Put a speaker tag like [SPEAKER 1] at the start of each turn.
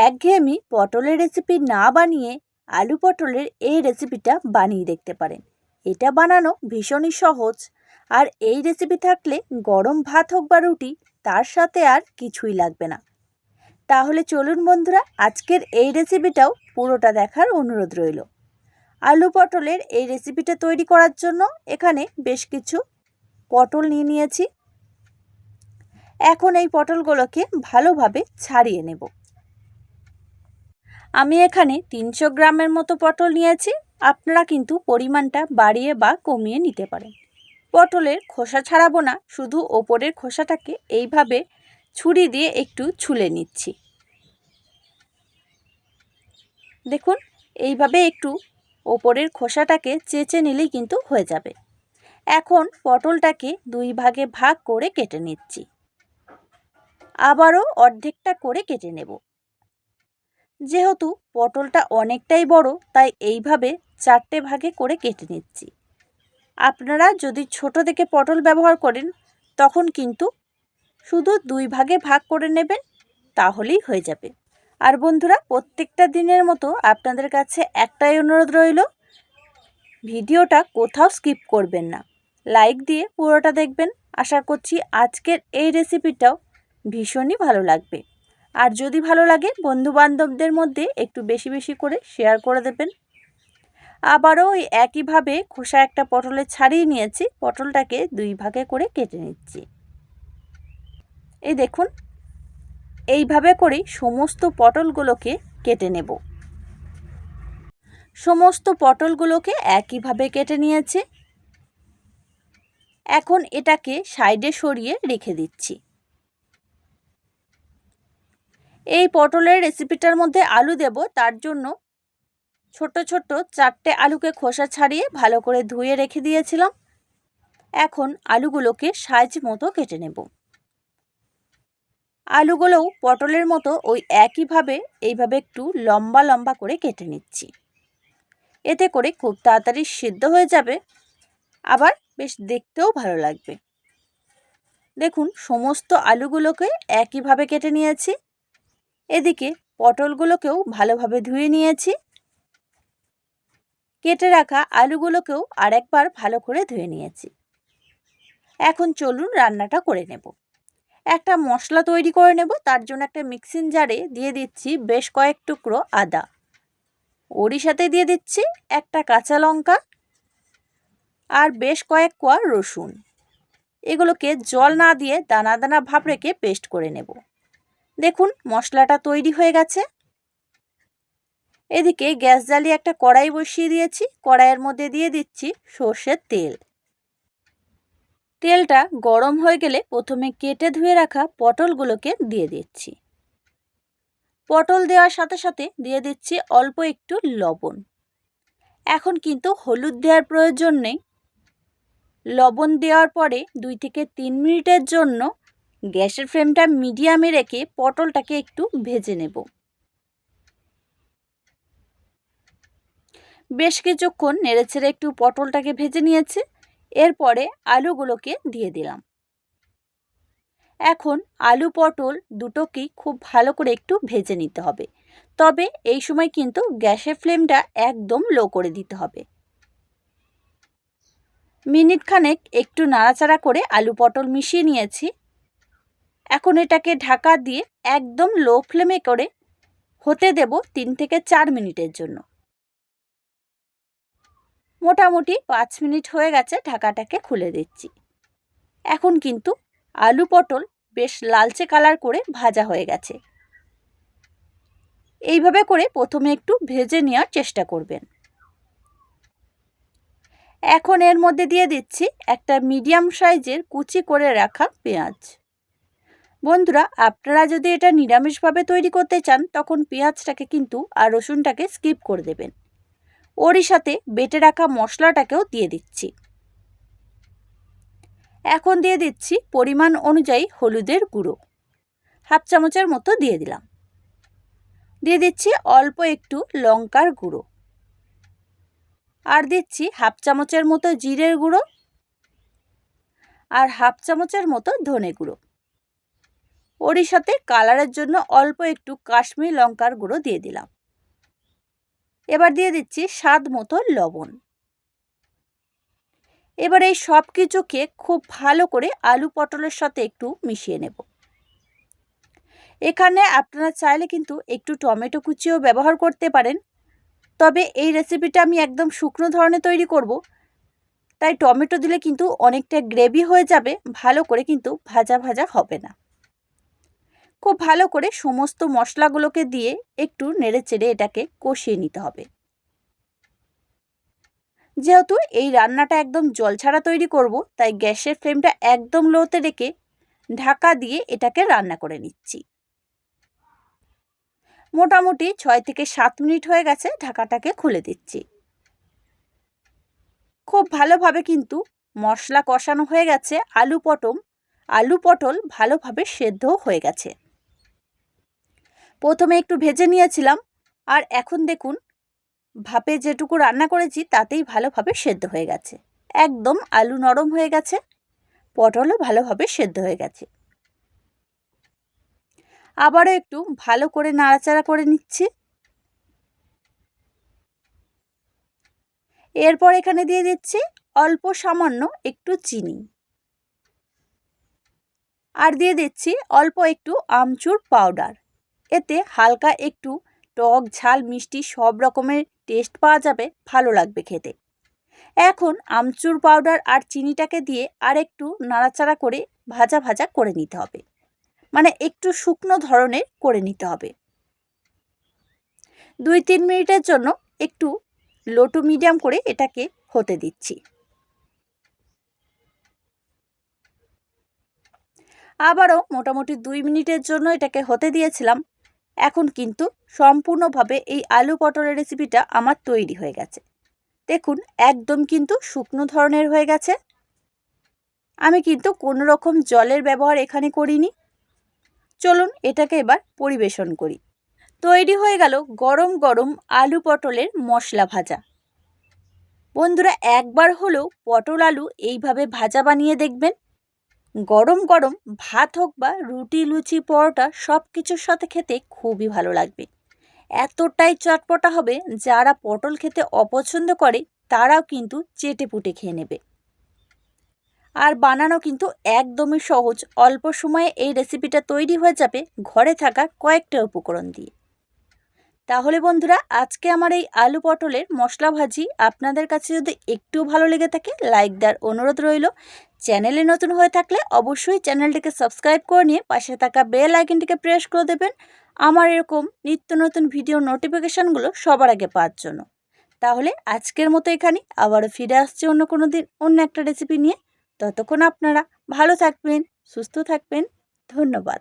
[SPEAKER 1] একঘেয়েমি পটলের রেসিপি না বানিয়ে আলু পটলের এই রেসিপিটা বানিয়ে দেখতে পারেন। এটা বানানো ভীষণই সহজ, আর এই রেসিপি থাকলে গরম ভাত হোক বা রুটি, তার সাথে আর কিছুই লাগবে না। তাহলে চলুন বন্ধুরা, আজকের এই রেসিপিটাও পুরোটা দেখার অনুরোধ রইল। আলু পটলের এই রেসিপিটা তৈরি করার জন্য এখানে বেশ কিছু পটল নিয়ে নিয়েছি। এখন এই পটলগুলোকে ভালোভাবে ছাড়িয়ে নেব। আমি এখানে 300 গ্রামের মতো পটল নিয়েছি। আপনারা কিন্তু পরিমাণটা বাড়িয়ে বা কমিয়ে নিতে পারেন। পটলের খোসা ছাড়াবো না, শুধু ওপরের খোসাটাকে এইভাবে ছুরি দিয়ে একটু ছুলে নিচ্ছি। দেখুন, এইভাবে একটু ওপরের খোসাটাকে চেঁচে নিলেই কিন্তু হয়ে যাবে। এখন পটলটাকে 2 ভাগে ভাগ করে কেটে নিচ্ছি। আবারও অর্ধেকটা করে কেটে নেব। যেহেতু পটলটা অনেকটাই বড়, তাই এইভাবে 4টে ভাগে করে কেটে নিচ্ছি। আপনারা যদি ছোট দেখে পটল ব্যবহার করেন, তখন কিন্তু শুধু 2 ভাগে ভাগ করে নেবেন, তাহলেই হয়ে যাবে। আর বন্ধুরা, প্রত্যেকটা দিনের মতো আপনাদের কাছে একটাই অনুরোধ রইল, ভিডিওটা কোথাও স্কিপ করবেন না, লাইক দিয়ে পুরোটা দেখবেন। আশা করছি আজকের এই রেসিপিটাও ভীষণই ভালো লাগবে। আর যদি ভালো লাগে, বন্ধুবান্ধবদের মধ্যে একটু বেশি বেশি করে শেয়ার করে দেবেন। আবারও ওই একইভাবে খোসা একটা পটলে ছাড়িয়ে নিয়েছি। পটলটাকে 2 ভাগে করে কেটে নিচ্ছি। এই দেখুন, এইভাবে করেই সমস্ত পটলগুলোকে কেটে নেব। সমস্ত পটলগুলোকে একইভাবে কেটে নিয়েছি। এখন এটাকে সাইডে সরিয়ে রেখে দিচ্ছি। এই পটলের রেসিপিটার মধ্যে আলু দেব, তার জন্য ছোট ছোট 4টে আলুকে খোসা ছাড়িয়ে ভালো করে ধুয়ে রেখে দিয়েছিলাম। এখন আলুগুলোকে সাইজ মতো কেটে নেব। আলুগুলোও পটলের মতো ওই একইভাবে এইভাবে একটু লম্বা লম্বা করে কেটে নিচ্ছি। এতে করে খুব তাড়াতাড়ি সিদ্ধ হয়ে যাবে, আবার বেশ দেখতেও ভালো লাগবে। দেখুন, সমস্ত আলুগুলোকে একইভাবে কেটে নিয়েছি। এদিকে পটলগুলোকেও ভালোভাবে ধুয়ে নিয়েছি। কেটে রাখা আলুগুলোকেও আরেকবার ভালো করে ধুয়ে নিয়েছি। এখন চলুন রান্নাটা করে নেব। একটা মশলা তৈরি করে নেব। তার জন্য একটা মিক্সিং জারে দিয়ে দিচ্ছি বেশ কয়েক টুকরো আদা, ওরই সাথে দিয়ে দিচ্ছি একটা কাঁচা লঙ্কা আর বেশ কয়েক কোয়া রসুন। এগুলোকে জল না দিয়ে দানা দানা ভাব রেখে পেস্ট করে নেব। দেখুন, মশলাটা তৈরি হয়ে গেছে। এদিকে গ্যাস জ্বালিয়ে একটা কড়াই বসিয়ে দিয়েছি। কড়াইয়ের মধ্যে দিয়ে দিচ্ছি সর্ষের তেল। তেলটা গরম হয়ে গেলে প্রথমে কেটে ধুয়ে রাখা পটলগুলোকে দিয়ে দিচ্ছি। পটল দেওয়ার সাথে সাথে দিয়ে দিচ্ছি অল্প একটু লবণ। এখন কিন্তু হলুদ দেওয়ার প্রয়োজন নেই। লবণ দেওয়ার পরে 2 থেকে 3 মিনিটের জন্য গ্যাসের ফ্লেমটা মিডিয়ামে রেখে পটলটাকে একটু ভেজে নেব। বেশ কিছুক্ষণ নেড়েচেড়ে একটু পটলটাকে ভেজে নিয়েছি। এরপরে আলুগুলোকে দিয়ে দিলাম। এখন আলু পটল দুটোকেই খুব ভালো করে একটু ভেজে নিতে হবে। তবে এই সময় কিন্তু গ্যাসের ফ্লেমটা একদম লো করে দিতে হবে। মিনিট খানেক একটু নাড়াচাড়া করে আলু পটল মিশিয়ে নিয়েছি। এখন এটাকে ঢাকা দিয়ে একদম লো ফ্লেমে করে হতে দেব 3 থেকে 4 মিনিটের জন্য। মোটামুটি 5 মিনিট হয়ে গেছে। ঢাকাটাকে খুলে দিচ্ছি। এখন কিন্তু আলু পটল বেশ লালচে কালার করে ভাজা হয়ে গেছে। এইভাবে করে প্রথমে একটু ভেজে নেওয়ার চেষ্টা করবেন। এখন এর মধ্যে দিয়ে দিচ্ছি একটা মিডিয়াম সাইজের কুচি করে রাখা পেঁয়াজ। বন্ধুরা, আপনারা যদি এটা নিরামিষভাবে তৈরি করতে চান, তখন পেঁয়াজটাকে কিন্তু আর রসুনটাকে স্কিপ করে দেবেন। ওরই সাথে বেটে রাখা মশলাটাকেও দিয়ে দিচ্ছি। এখন দিয়ে দিচ্ছি পরিমাণ অনুযায়ী হলুদের গুঁড়ো, 1/2 চামচের মতো দিয়ে দিলাম। দিয়ে দিচ্ছি অল্প একটু লঙ্কার গুঁড়ো, আর দিচ্ছি 1/2 চামচের মতো জিরের গুঁড়ো, আর 1/2 চামচের মতো ধনে গুঁড়ো। ওরই সাথে কালারের জন্য অল্প একটু কাশ্মীরি লঙ্কার গুঁড়ো দিয়ে দিলাম। এবার দিয়ে দিচ্ছি স্বাদ মতো লবণ। এবার এই সব কিছুকে খুব ভালো করে আলু পটলের সাথে একটু মিশিয়ে নেব। এখানে আপনারা চাইলে কিন্তু একটু টমেটো কুচিও ব্যবহার করতে পারেন, তবে এই রেসিপিটা আমি একদম শুকনো ধরনের তৈরি করব, তাই টমেটো দিলে কিন্তু অনেকটা গ্রেভি হয়ে যাবে, ভালো করে কিন্তু ভাজা ভাজা হবে না। খুব ভালো করে সমস্ত মশলাগুলোকে দিয়ে একটু নেড়েচেড়ে এটাকে কষিয়ে নিতে হবে। যেহেতু এই রান্নাটা একদম জলছাড়া তৈরি করব, তাই গ্যাসের ফ্লেমটা একদম লোতে রেখে ঢাকা দিয়ে এটাকে রান্না করে নিচ্ছি। মোটামুটি 6 থেকে 7 মিনিট হয়ে গেছে, ঢাকাটাকে খুলে দিচ্ছি। খুব ভালোভাবে কিন্তু মশলা কষানো হয়ে গেছে, আলু পটল ভালোভাবে সেদ্ধ হয়ে গেছে। প্রথমে একটু ভেজে নিয়েছিলাম, আর এখন দেখুন ভাপে যেটুকু রান্না করেছি তাতেই ভালোভাবে সেদ্ধ হয়ে গেছে। একদম আলু নরম হয়ে গেছে, পটলও ভালোভাবে সেদ্ধ হয়ে গেছে। আবারও একটু ভালো করে নাড়াচাড়া করে নিচ্ছি। এরপর এখানে দিয়ে দিচ্ছি অল্প সামান্য একটু চিনি, আর দিয়ে দিচ্ছি অল্প একটু আমচুর পাউডার। এতে হালকা একটু টক ঝাল মিষ্টি সব রকমের টেস্ট পাওয়া যাবে, ভালো লাগবে খেতে। এখন আমচুর পাউডার আর চিনিটাকে দিয়ে আর একটু নাড়াচাড়া করে ভাজা ভাজা করে নিতে হবে, মানে একটু শুকনো ধরনের করে নিতে হবে। 2-3 মিনিটের জন্য একটু লো টু মিডিয়াম করে এটাকে হতে দিচ্ছি। আবারও মোটামুটি 2 মিনিটের জন্য এটাকে হতে দিয়েছিলাম। এখন কিন্তু সম্পূর্ণভাবে এই আলু পটলের রেসিপিটা আমার তৈরি হয়ে গেছে। দেখুন একদম কিন্তু শুকনো ধরনের হয়ে গেছে। আমি কিন্তু কোনো রকম জলের ব্যবহার এখানে করিনি। চলুন এটাকে এবার পরিবেশন করি। তৈরি হয়ে গেল গরম গরম আলু পটলের মশলা ভাজা। বন্ধুরা একবার হলেও পটল আলু এইভাবে ভাজা বানিয়ে দেখবেন। গরম গরম ভাত হোক বা রুটি লুচি পরোটা সব কিছুর সাথে খেতে খুবই ভালো লাগবে। এতটাই চটপটা হবে, যারা পটল খেতে অপছন্দ করে তারাও কিন্তু চেটেপুটে খেয়ে নেবে। আর বানানো কিন্তু একদমই সহজ, অল্প সময়ে এই রেসিপিটা তৈরি হয়ে যাবে ঘরে থাকা কয়েকটা উপকরণ দিয়ে। তাহলে বন্ধুরা আজকে আমার এই আলু পটলের মশলা ভাজি আপনাদের কাছে যদি একটু ভালো লেগে থাকে লাইক দেওয়ার অনুরোধ রইল। চ্যানেলে নতুন হয়ে থাকলে অবশ্যই চ্যানেলটিকে সাবস্ক্রাইব করে নিয়ে পাশে থাকা বেল আইকনটিকে প্রেস করে দেবেন, আমার এরকম নিত্য নতুন ভিডিও নোটিফিকেশানগুলো সবার আগে পাওয়ার জন্য। তাহলে আজকের মতো এখানে আবারও ফিরে আসছি অন্য কোনো দিন অন্য একটা রেসিপি নিয়ে। ততক্ষণ আপনারা ভালো থাকবেন, সুস্থ থাকবেন। ধন্যবাদ।